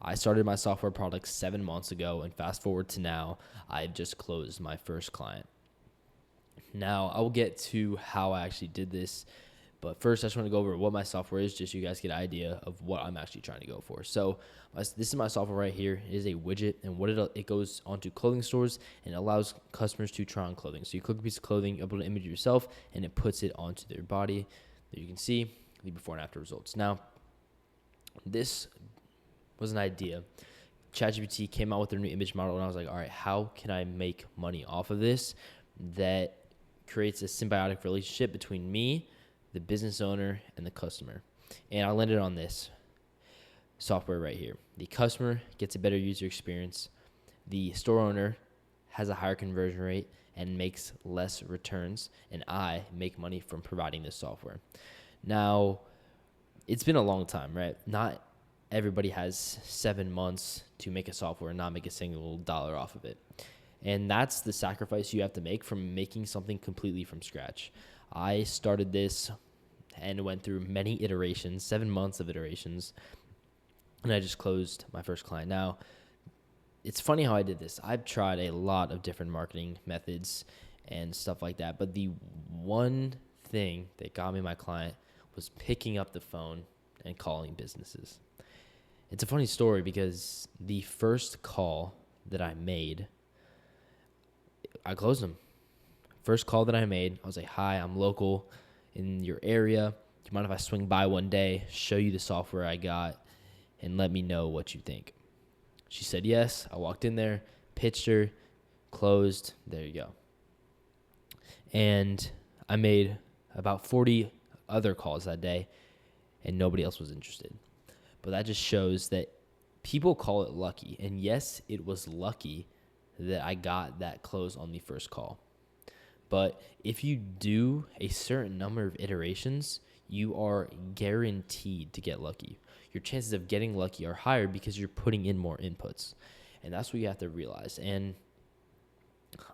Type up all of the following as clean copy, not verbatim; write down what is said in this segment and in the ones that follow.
I started my software product 7 months ago, and fast forward to now, I've just closed my first client. Now, I will get to how I actually did this, but first, I just want to go over what my software is, just so you guys get an idea of what I'm actually trying to go for. So, this is my software right here. It is a widget, and what it goes onto clothing stores and allows customers to try on clothing. So, you click a piece of clothing, you upload an image of yourself, and it puts it onto their body. There you can see the before and after results. Now, this was an idea. ChatGPT came out with their new image model, and I was like, all right, how can I make money off of this that creates a symbiotic relationship between me, the business owner, and the customer? And I landed on this software right here. The customer gets a better user experience. The store owner has a higher conversion rate and makes less returns, and I make money from providing this software. Now, it's been a long time, right? Not everybody has 7 months to make a software and not make a single dollar off of it. And that's the sacrifice you have to make from making something completely from scratch. I started this and went through many iterations, 7 months of iterations, and I just closed my first client. Now, it's funny how I did this. I've tried a lot of different marketing methods and stuff like that, but the one thing that got me my client was picking up the phone and calling businesses. It's a funny story because the first call that I made, I closed them. First call that I made, I was like, hi, I'm local in your area. Do you mind if I swing by one day, show you the software I got, and let me know what you think? She said yes. I walked in there, pitched her, closed. There you go. And I made about 40 other calls that day, and nobody else was interested. But that just shows that people call it lucky. And yes, it was lucky that I got that close on the first call. But if you do a certain number of iterations, you are guaranteed to get lucky. Your chances of getting lucky are higher because you're putting in more inputs. And that's what you have to realize. And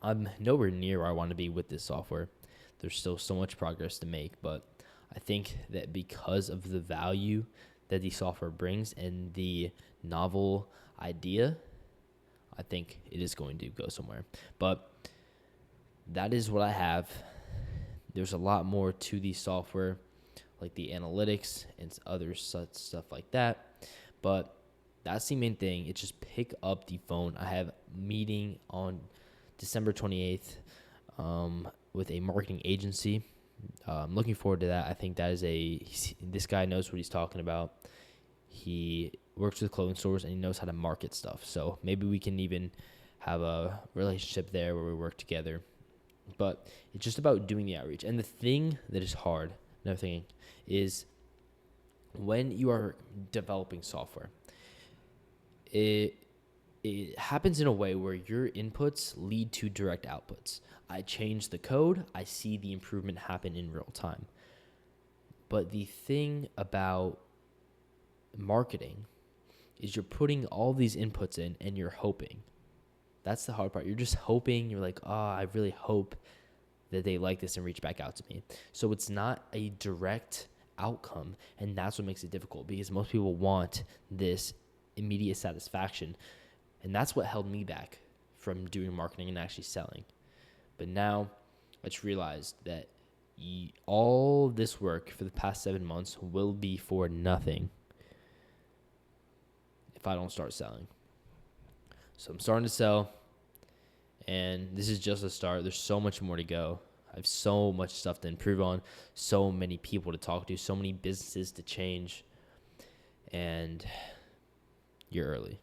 I'm nowhere near where I want to be with this software. There's still so much progress to make, but I think that because of the value that the software brings and the novel idea, I think it is going to go somewhere. But that is what I have. There's a lot more to the software, like the analytics and other such stuff like that. But that's the main thing. It's just pick up the phone. I have a meeting on December 28th with a marketing agency. I'm looking forward to that. I think that is this guy knows what he's talking about. He works with clothing stores and he knows how to market stuff. So maybe we can even have a relationship there where we work together. But it's just about doing the outreach. And the thing that is hard, another thing, is when you are developing software, it happens in a way where your inputs lead to direct outputs. I change the code, I see the improvement happen in real time. But the thing about marketing is you're putting all these inputs in and you're hoping. That's the hard part. You're just hoping. You're like, I really hope that they like this and reach back out to me. So it's not a direct outcome, and that's what makes it difficult because most people want this immediate satisfaction, and that's what held me back from doing marketing and actually selling. But now I just realized that all this work for the past 7 months will be for nothing if I don't start selling. So I'm starting to sell, and this is just a start. There's so much more to go. I have so much stuff to improve on, so many people to talk to, so many businesses to change, and you're early.